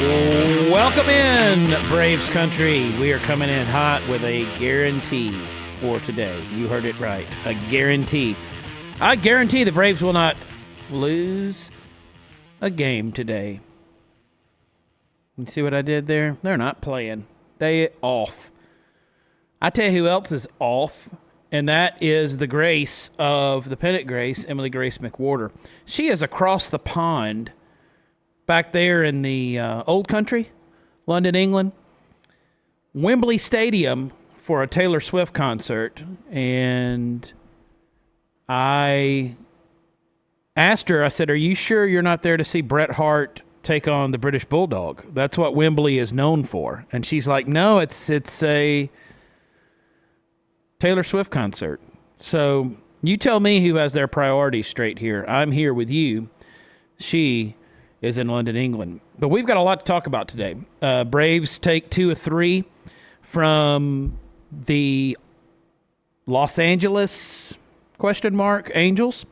Welcome in, Braves country. We are coming in hot with a guarantee for today. You heard it right. A guarantee. I guarantee the Braves will not lose a game today. You see what I did there? They're not playing. They off. I tell you who else is off, and that is the Grace of the Pennant Grace, Emily Grace McWhorter. She is across the pond back there in the old country, London, England, Wembley Stadium for a Taylor Swift concert. And I asked her, I said, are you sure you're not there to see Bret Hart take on the British Bulldog? That's what Wembley is known for. And she's like, no, it's a Taylor Swift concert. So you tell me who has their priorities straight here. I'm here with you. She is in London, England. But we've got a lot to talk about today. Braves take 2 of 3 from the Los Angeles, Angels.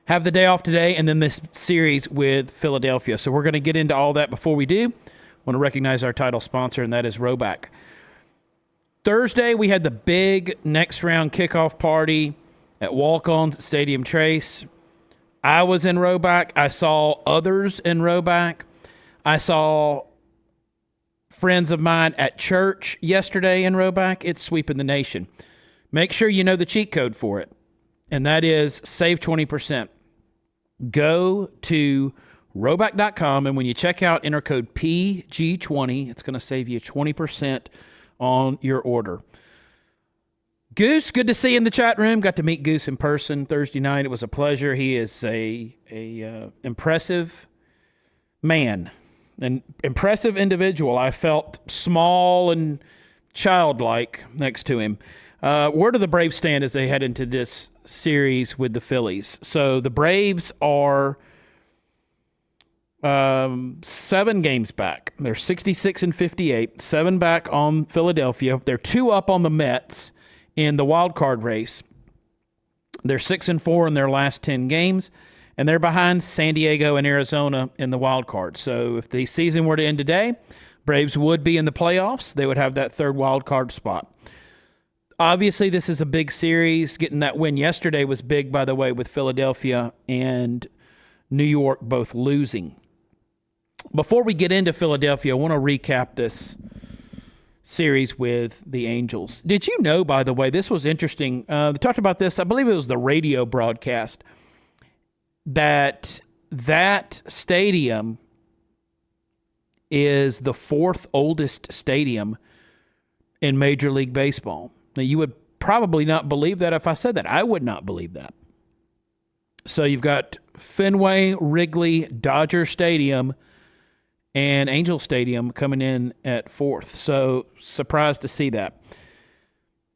Have the day off today, and then this series with Philadelphia. So we're going to get into all that. Before we do, I want to recognize our title sponsor, and that is Roback. Thursday, we had the big next round kickoff party at Walk-Ons at Stadium Trace. I was in Roback. I saw others in Roback. I saw friends of mine at church yesterday in Roback. It's sweeping the nation. Make sure you know the cheat code for it, and that is save 20%. Go to roback.com, and when you check out, enter code PG20. It's going to save you 20% on your order. Goose, good to see you in the chat room. Got to meet Goose in person Thursday night. It was a pleasure. He is a impressive man, an impressive individual. I felt small and childlike next to him. Where do the Braves stand as they head into this series with the Phillies? So the Braves are 7 games back. They're 66-58, 7 back on Philadelphia. They're 2 up on the Mets in the wild card race. They're 6-4 in their last 10 games, and they're behind San Diego and Arizona in the wild card. So if the season were to end today, Braves would be in the playoffs. They would have that 3rd wild card spot. Obviously, this is a big series. Getting that win yesterday was big, by the way, with Philadelphia and New York both losing. Before we get into Philadelphia, I want to recap this series with the Angels. Did you know, by the way, this was interesting. They talked about this, I believe it was the radio broadcast, that stadium is the 4th oldest stadium in Major League Baseball. Now, you would probably not believe that if I said that. I would not believe that. So you've got Fenway, Wrigley, Dodger Stadium, and Angel Stadium coming in at 4th. So surprised to see that.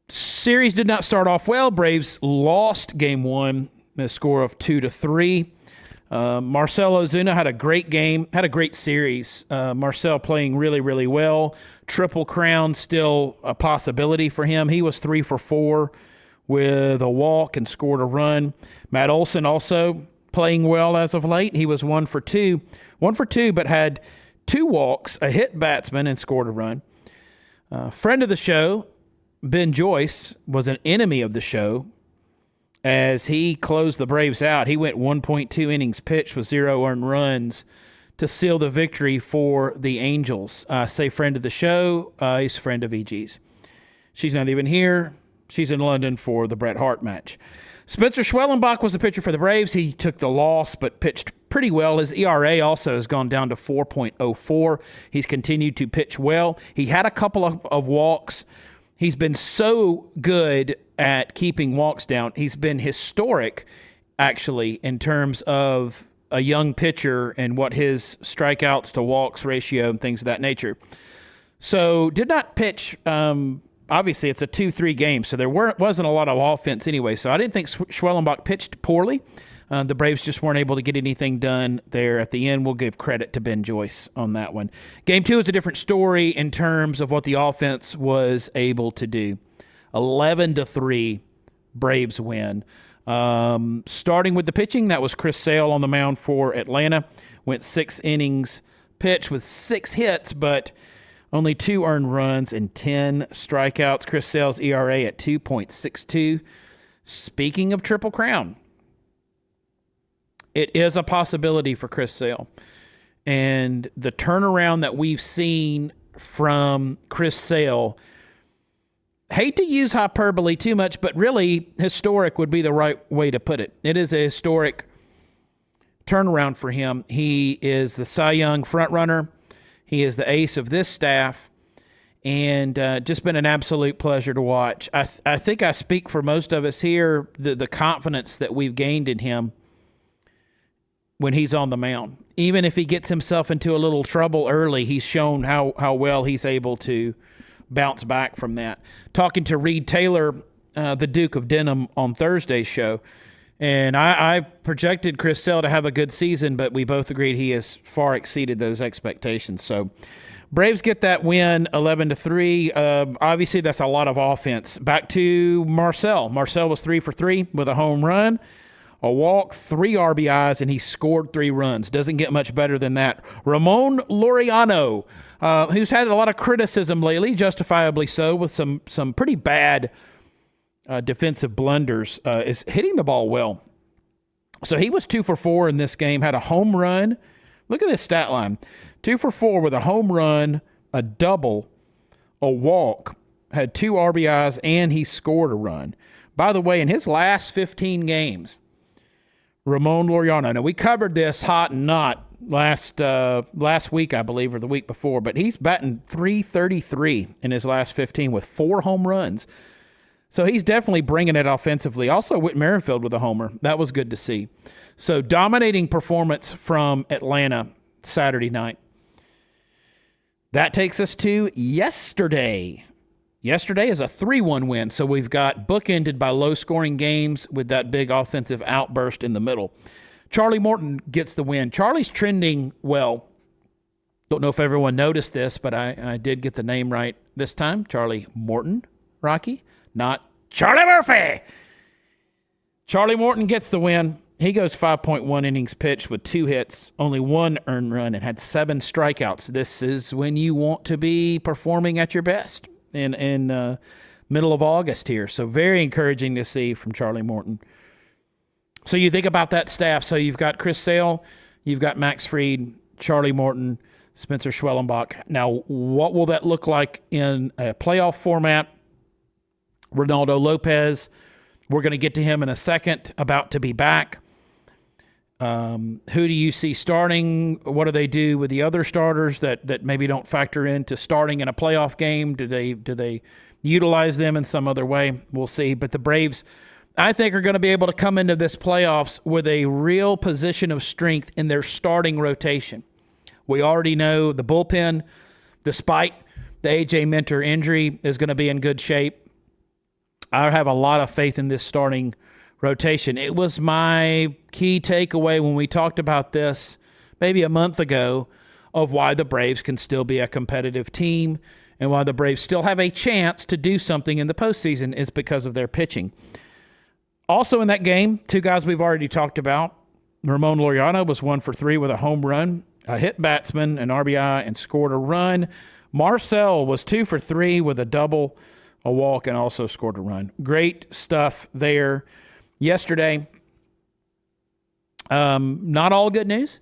Series did not start off well. Braves lost game 1, a score of 2-3. Marcell Ozuna had a great game, had a great series. Marcell playing really, really well. Triple crown still a possibility for him. He was 3 for 4 with a walk and scored a run. Matt Olson also playing well as of late. He was 1 for 2, but had 2 walks, a hit batsman, and scored a run. Friend of the show, Ben Joyce, was an enemy of the show as he closed the Braves out. He went 1.2 innings pitched with 0 earned runs to seal the victory for the Angels. Say friend of the show, he's a friend of EG's. She's not even here. She's in London for the Bret Hart match. Spencer Schwellenbach was the pitcher for the Braves. He took the loss but pitched pretty well. His ERA also has gone down to 4.04. He's continued to pitch well. He had a couple of walks. He's been so good at keeping walks down. He's been historic, actually, in terms of a young pitcher and what his strikeouts to walks ratio and things of that nature. So did not pitch. Obviously, it's a 2-3 game, so there wasn't a lot of offense anyway. So I didn't think Schwellenbach pitched poorly. The Braves just weren't able to get anything done there at the end. We'll give credit to Ben Joyce on that one. Game 2 is a different story in terms of what the offense was able to do. 11-3, Braves win. Starting with the pitching, that was Chris Sale on the mound for Atlanta. Went 6 innings pitched with 6 hits, but only 2 earned runs and 10 strikeouts. Chris Sale's ERA at 2.62. Speaking of Triple Crown, it is a possibility for Chris Sale. And the turnaround that we've seen from Chris Sale, hate to use hyperbole too much, but really historic would be the right way to put it. It is a historic turnaround for him. He is the Cy Young frontrunner. He is the ace of this staff, and just been an absolute pleasure to watch. I think I speak for most of us here, the confidence that we've gained in him when he's on the mound. Even if he gets himself into a little trouble early, he's shown how well he's able to bounce back from that. Talking to Reed Taylor, the Duke of Denham, on Thursday's show, and I projected Chris Sale to have a good season, but we both agreed he has far exceeded those expectations. So Braves get that win 11-3. Obviously, that's a lot of offense. Back to Marcell. Marcell was 3 for 3 with a home run, a walk, 3 RBIs, and he scored 3 runs. Doesn't get much better than that. Ramon Laureano, who's had a lot of criticism lately, justifiably so, with some pretty bad defensive blunders, is hitting the ball well. So he was 2 for 4 in this game, had a home run. Look at this stat line. 2 for 4 with a home run, a double, a walk, had 2 RBIs, and he scored a run. By the way, in his last 15 games, Ramon Laureano, now we covered this hot and not last week, I believe, or the week before, but he's batting .333 in his last 15 with 4 home runs. So he's definitely bringing it offensively. Also, Whit Merrifield with a homer. That was good to see. So dominating performance from Atlanta Saturday night. That takes us to yesterday. Yesterday is a 3-1 win. So we've got bookended by low-scoring games with that big offensive outburst in the middle. Charlie Morton gets the win. Charlie's trending well. Don't know if everyone noticed this, but I did get the name right this time. Charlie Morton, Rocky. Not Charlie Murphy. Charlie Morton gets the win. He goes 5.1 innings pitched with 2 hits, only 1 earned run, and had 7 strikeouts. This is when you want to be performing at your best in middle of August here. So very encouraging to see from Charlie Morton. So you think about that staff. So you've got Chris Sale, you've got Max Fried, Charlie Morton, Spencer Schwellenbach. Now, what will that look like in a playoff format? Ronaldo Lopez, we're going to get to him in a second, about to be back. Who do you see starting? What do they do with the other starters that maybe don't factor into starting in a playoff game? Do they utilize them in some other way? We'll see. But the Braves, I think, are going to be able to come into this playoffs with a real position of strength in their starting rotation. We already know the bullpen, despite the A.J. Minter injury, is going to be in good shape. I have a lot of faith in this starting rotation. It was my key takeaway when we talked about this maybe a month ago of why the Braves can still be a competitive team and why the Braves still have a chance to do something in the postseason is because of their pitching. Also in that game, 2 guys we've already talked about. Ramon Laureano was 1 for 3 with a home run, a hit batsman, an RBI, and scored a run. Marcell was 2 for 3 with a double, a walk, and also scored a run. Great stuff there yesterday. Not all good news,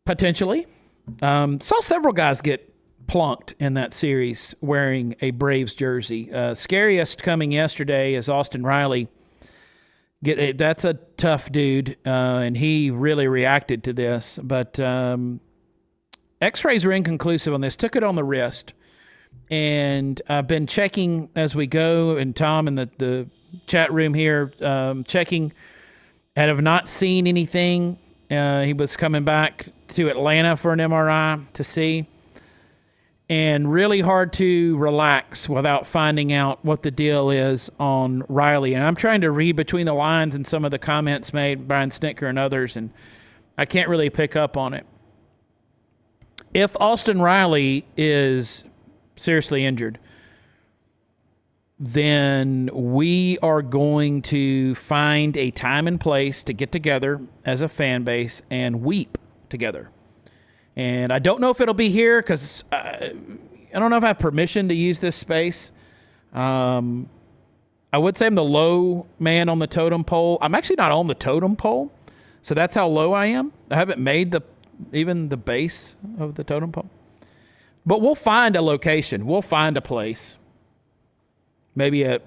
potentially. Saw several guys get plunked in that series wearing a Braves jersey. Scariest coming yesterday is Austin Riley. That's a tough dude, and he really reacted to this. But X-rays were inconclusive on this. Took it on the wrist. And I've been checking as we go, and Tom in the chat room here, checking, and have not seen anything. He was coming back to Atlanta for an MRI to see. And really hard to relax without finding out what the deal is on Riley. And I'm trying to read between the lines and some of the comments made, Brian Snitker and others, and I can't really pick up on it. If Austin Riley is seriously injured, then we are going to find a time and place to get together as a fan base and weep together. And I don't know if it'll be here because I don't know if I have permission to use this space. I would say I'm the low man on the totem pole. I'm actually not on the totem pole, so that's how low I am. I haven't made even the base of the totem pole. But we'll find a location. We'll find a place. Maybe an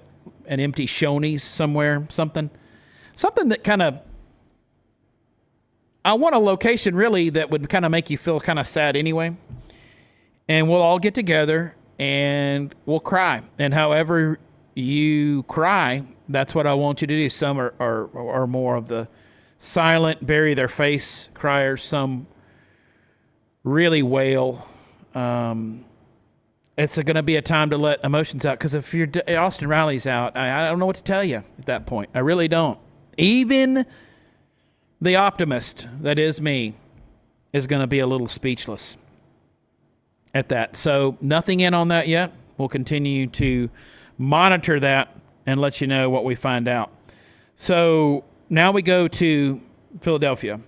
empty Shoney's somewhere, something that kind of, I want a location really that would kind of make you feel kind of sad anyway. And we'll all get together and we'll cry. And however you cry, that's what I want you to do. Some are more of the silent, bury their face criers. Some really wail. It's going to be a time to let emotions out, because if Austin Riley's out, I don't know what to tell you at that point. I really don't. Even the optimist that is me is going to be a little speechless at that. So nothing in on that yet. We'll continue to monitor that and let you know what we find out. So now we go to Philadelphia.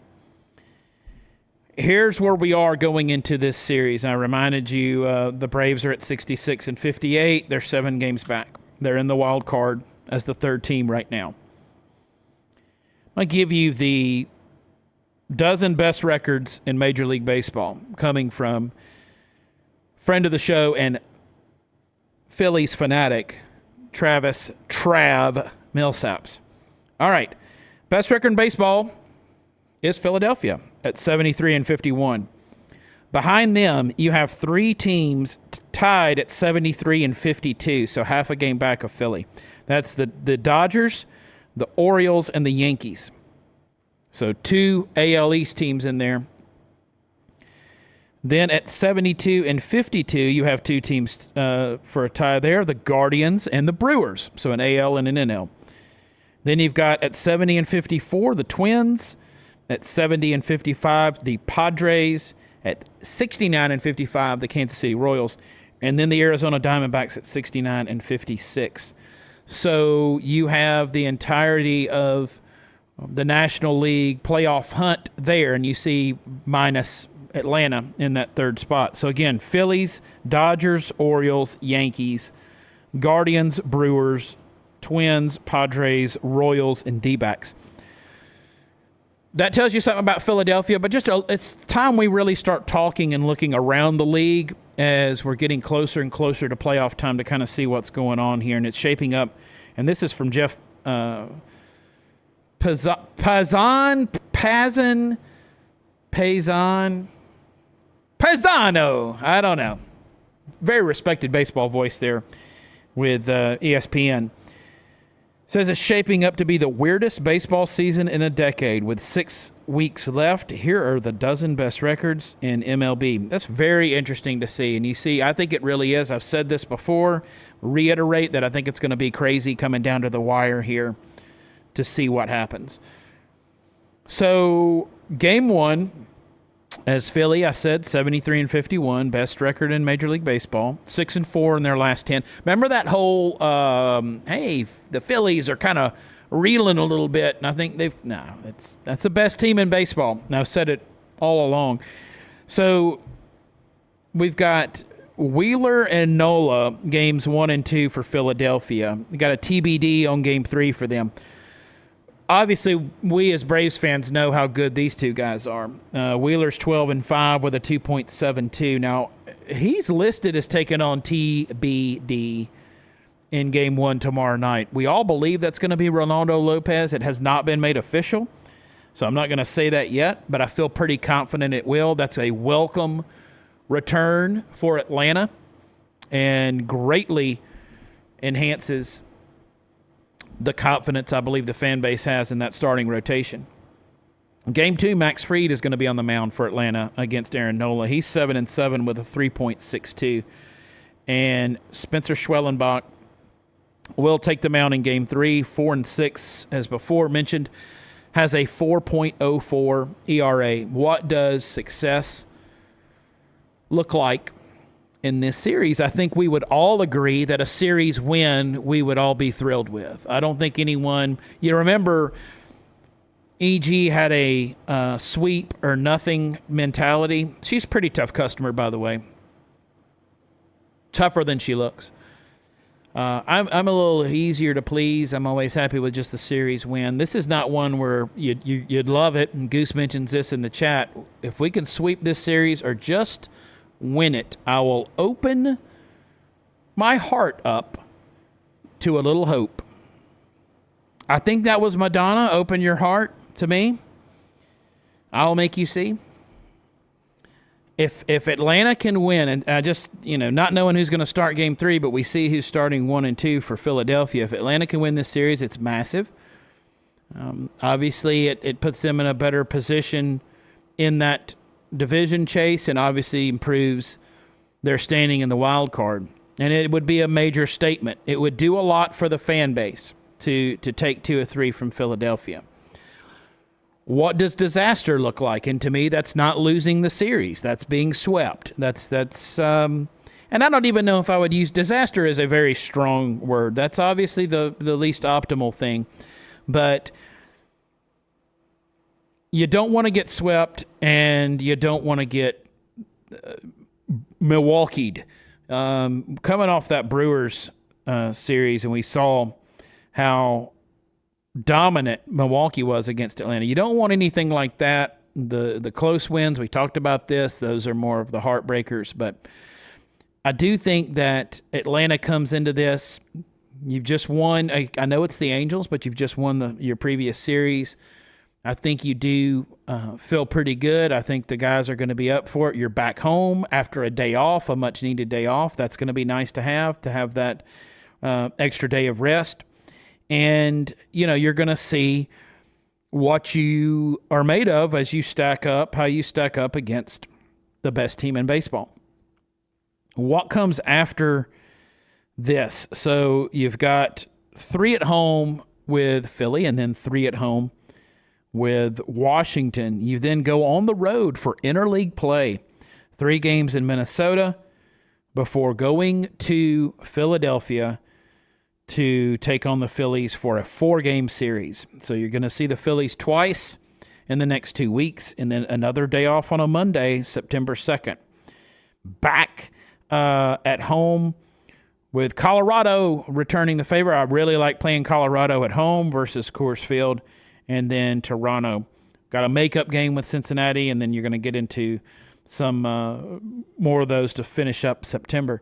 Here's where we are going into this series. I reminded you the Braves are at 66 and 58. They're 7 games back. They're in the wild card as the 3rd team right now. I'll give you the dozen best records in Major League Baseball coming from friend of the show and Phillies fanatic, Trav Millsaps. All right. Best record in baseball is Philadelphia at 73 and 51. Behind them, you have 3 teams tied at 73 and 52, so half a game back of Philly. That's the Dodgers, the Orioles, and the Yankees. So 2 AL East teams in there. Then at 72 and 52, you have 2 teams for a tie there, the Guardians and the Brewers, so an AL and an NL. Then you've got at 70 and 54, the Twins. At 70 and 55, the Padres. At 69 and 55, the Kansas City Royals. And then the Arizona Diamondbacks at 69 and 56. So you have the entirety of the National League playoff hunt there, and you see minus Atlanta in that 3rd spot. So again, Phillies, Dodgers, Orioles, Yankees, Guardians, Brewers, Twins, Padres, Royals, and D-backs. That tells you something about Philadelphia, but it's time we really start talking and looking around the league as we're getting closer and closer to playoff time to kind of see what's going on here. And it's shaping up. And this is from Jeff Paisano. I don't know. Very respected baseball voice there with ESPN. Says it's shaping up to be the weirdest baseball season in a decade. With 6 weeks left, here are the dozen best records in MLB. That's very interesting to see. And you see, I think it really is. I've said this before. Reiterate that I think it's going to be crazy coming down to the wire here to see what happens. So, game 1, as Philly, I said, 73 and 51, best record in Major League Baseball, 6 and 4 in their last 10. Remember that whole, hey, the Phillies are kind of reeling a little bit, and I think that's the best team in baseball. And I've said it all along. So we've got Wheeler and Nola, games 1 and 2 for Philadelphia. We got a TBD on game 3 for them. Obviously, we as Braves fans know how good these 2 guys are. Wheeler's 12 and 5 with a 2.72. Now, he's listed as taking on TBD in game 1 tomorrow night. We all believe that's going to be Ronaldo Lopez. It has not been made official, so I'm not going to say that yet, but I feel pretty confident it will. That's a welcome return for Atlanta and greatly enhances the confidence I believe the fan base has in that starting rotation. Game 2, Max Fried is going to be on the mound for Atlanta against Aaron Nola. He's 7 and 7 with a 3.62. And Spencer Schwellenbach will take the mound in game 3, 4 and 6, as before mentioned, has a 4.04 ERA. What does success look like in this series? I think we would all agree that a series win we would all be thrilled with. I don't think anyone, you remember EG had a sweep or nothing mentality. She's a pretty tough customer, by the way. Tougher than she looks. I'm a little easier to please. I'm always happy with just the series win. This is not one where you'd love it, and Goose mentions this in the chat. If we can sweep this series or just win it, I will open my heart up to a little hope. I think that was Madonna, open your heart to me. I'll make you see. If Atlanta can win, and I just, not knowing who's going to start game 3, but we see who's starting 1 and 2 for Philadelphia. If Atlanta can win this series, it's massive. Obviously, it puts them in a better position in that division chase, and obviously improves their standing in the wild card. And it would be a major statement. It would do a lot for the fan base to take 2 or 3 from Philadelphia. What does disaster look like? And to me, that's not losing the series. That's being swept. That's and I don't even know if I would use disaster as a very strong word. That's obviously the least optimal thing. But you don't want to get swept, and you don't want to get Milwaukee'd. Coming off that Brewers series, and we saw how dominant Milwaukee was against Atlanta. You don't want anything like that. The close wins, we talked about this. Those are more of the heartbreakers. But I do think that Atlanta comes into this. You've just won. I know it's the Angels, but you've just won your previous series. I think you do feel pretty good. I think the guys are going to be up for it. You're back home after a day off, a much-needed day off. That's going to be nice to have that extra day of rest. And, you're going to see what you are made of as you stack up, how you stack up against the best team in baseball. What comes after this? So you've got 3 at home with Philly and then 3 at home with Washington. You then go on the road for interleague play. 3 games in Minnesota before going to Philadelphia to take on the Phillies for a 4-game series. So you're going to see the Phillies twice in the next 2 weeks, and then another day off on a Monday, September 2nd. Back at home with Colorado returning the favor. I really like playing Colorado at home versus Coors Field, and then Toronto. Got a makeup game with Cincinnati, and then you're going to get into some more of those to finish up September.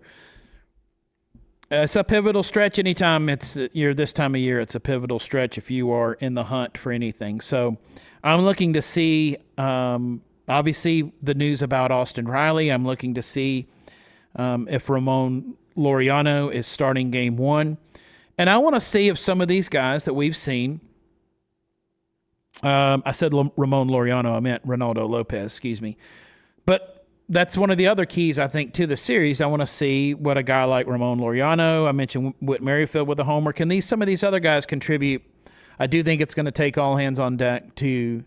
It's a pivotal stretch anytime you're this time of year. It's a pivotal stretch if you are in the hunt for anything. So I'm looking to see, obviously, the news about Austin Riley. I'm looking to see if Ramon Laureano is starting game 1. And I want to see if some of these guys that we've seen, I said Ramon Laureano, I meant Ronaldo Lopez, excuse me. But that's one of the other keys, I think, to the series. I want to see what a guy like Ramon Laureano, I mentioned Whit Merrifield with a homer. Can some of these other guys contribute? I do think it's going to take all hands on deck to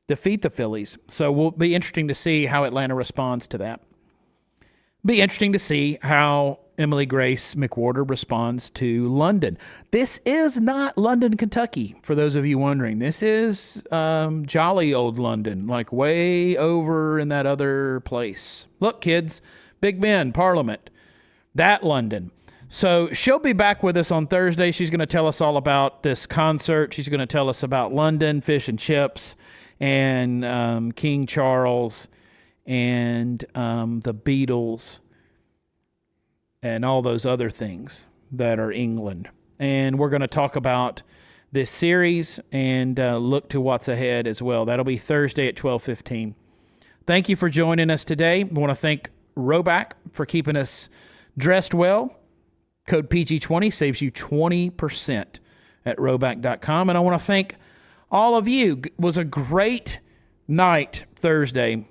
defeat the Phillies. So we'll be interesting to see how Atlanta responds to that. Be interesting to see how Emily Grace McWhorter responds to London. This is not London, Kentucky, for those of you wondering. This is jolly old London, like way over in that other place. Look, kids, Big Ben, Parliament, that London. So she'll be back with us on Thursday. She's going to tell us all about this concert. She's going to tell us about London, fish and chips, and King Charles, and the Beatles, and all those other things that are England. And we're going to talk about this series and look to what's ahead as well. That'll be Thursday at 12:15. Thank you for joining us today. I want to thank Roback for keeping us dressed well. Code PG20 saves you 20% at roback.com. And I want to thank all of you. It was a great night Thursday,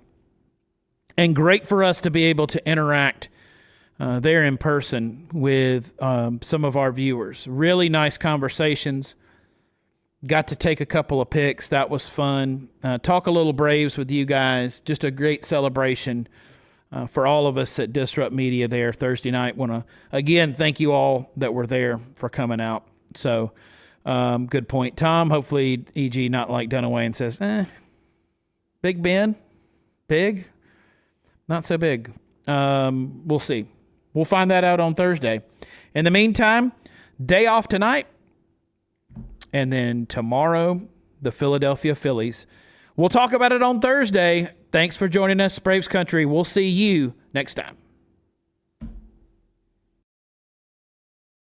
and great for us to be able to interact there in person with some of our viewers. Really nice conversations. Got to take a couple of pics. That was fun. Talk a little Braves with you guys. Just a great celebration for all of us at Disrupt Media there Thursday night. Want to, again, thank you all that were there for coming out. So Good point, Tom. Hopefully, EG not like Dunaway and says, Big Ben, big, not so big. We'll see. We'll find that out on Thursday. In the meantime, day off tonight, and then tomorrow, the Philadelphia Phillies. We'll talk about it on Thursday. Thanks for joining us, Braves Country. We'll see you next time.